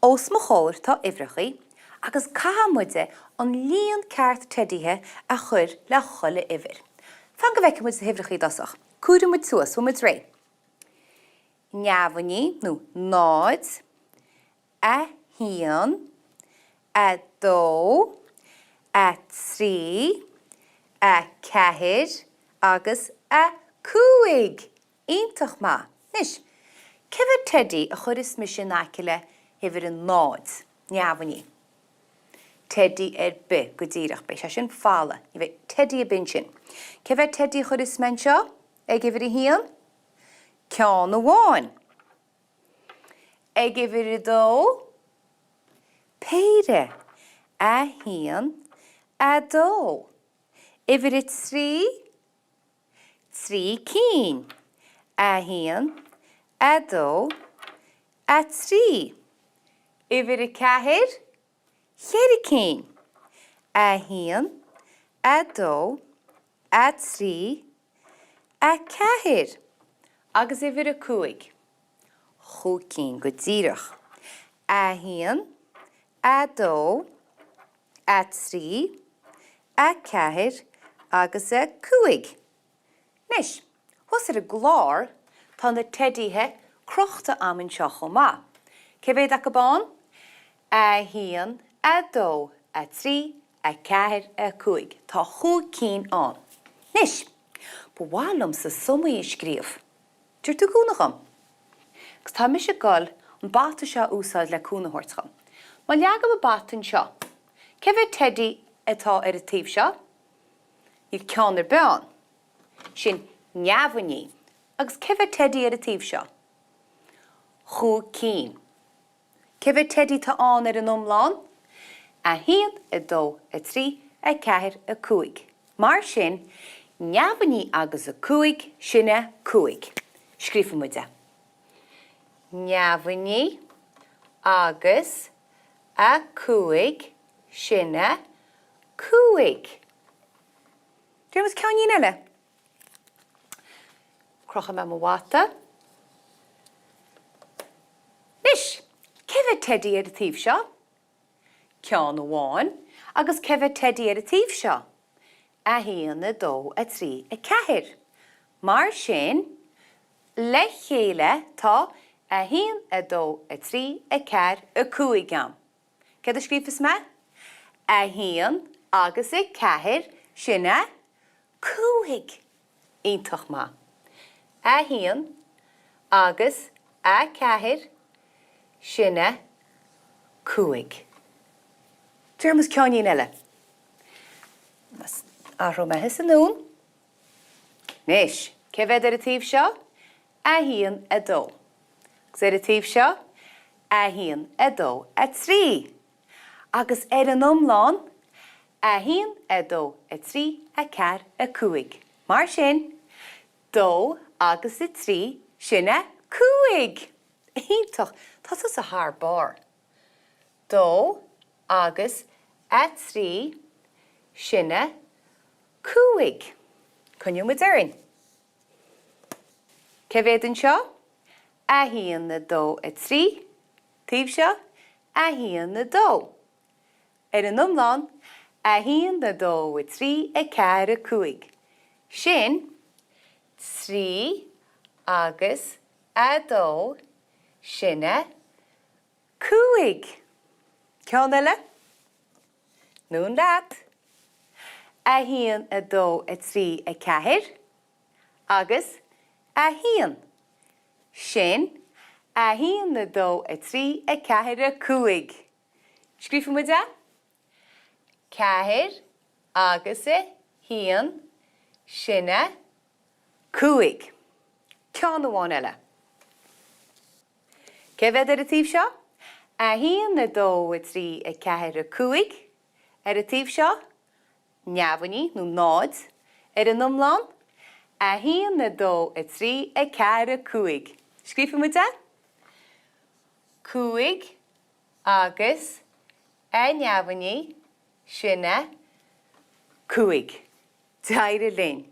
Os mo chóir tá ifrechaí, agus cahamuide an líon ceart tedithe a chur le cholle ifir. Fan go bheice muid hifrechaí dasach. Cúra muid suas, muid ré. Neamhaní, nó náid, a hían, a dó, a trí, a ceithir, agus a cúig. Iontach má. Nis, cefir teddy a chur is mis sin aiciile hefur an náid, neamhaní. Teddy by go díirech bei sin fála, i bheith teddy a bin sin. Cefir teddy a chur is men seo, ag ifir I hían? Ceán amháin. Ag ifir I dó? Péire. A hían, a dó. Ifir I trí? Trí cín. A hían, a dó, a trí. Ifir I ceithir? Cheiricín. A hían, a dó, a trí, a ceithir. Agus ifir I cúig. Chúcín go díirech. A hían, a dó, a trí, a ceithir, agus a cúig. Nis, hos a glár tá na tedithe crochta amin seo chomá. Ceféad ac a bán? A hían, a dó, a trí, a ceithir, a cúig. Tá chúcín an. Nis, bhálum sa sumaí scríomh. Dúir tú cúnacham? Gus tá mis gáil an bata seo úsáid le cúnahortcham. Má leagam a batan seo. Cefir teddy atá ar a tíobh seo? Iad ceann ar beán. Sin neamhaní. Agus cefir teddy ar a tíobh seo? Chúcín. Cefir teddy tá an ar an umláin? A hían, a dó, a trí, a ceithir, a cúig. Mar sin, neamhaní agus a cúig sinne cúig. Scríofa muide. Neamhaní agus a cúig sinne cúig. Dúir was ceann eile? Crocha me mhata. Nis, cefir teddy ar a tíobh seo? Ceann amháin, agus cefir teddy ar a tíobh seo? A hían, a dó, a trí, a ceithir. Mar sin, le chéile tá a hían, a dó, a trí, a ceithir, a cúig am. Cad a scríofas me? A hían agus a ceithir sinne cúig. Iontach má. A hían agus a ceithir sinne cúig. Dúirmas ceann eile. Arú me his anún. Nis, cefir ar a tíobh seo? A hían, a dó. Gus ar a tíobh seo? A hían, a dó, a trí. Agus ar an umláin? A hían, a dó, a trí, a ceithir, a cúig. Mar sin, dó agus a trí sinne cúig. Iontach, tá a thar bar. Dó agus a trí sinne cúig. Cúniú muid éireann. Ceféad an seo? A hían, a dó, a trí. Tíobh seo? A hían, a dó. Ar an umláin? A hían, a dó, a trí, a ceithir, a cúig. Sin, trí agus a dó sinne cúig. Ceann eile? Nún leat. A hían, a dó, a trí, a ceithir. Agus a hían. Sin, a hían, a dó, a trí, a ceithir, a cúig. Scríofa muid e? Ceithir agus a hían sinne cúig. Ceann amháin eile. Cefir ar a tíobh seo? A hían, a dó, a trí, a ceithir, a cúig. Ar a tíobh seo? Neamhaní, nó náid. Ar an umláin? A hían, a dó, a trí, a ceithir, a cúig. Scríofa muid e? Cúig agus a neamhaní sinne cúig. Dair a léinn.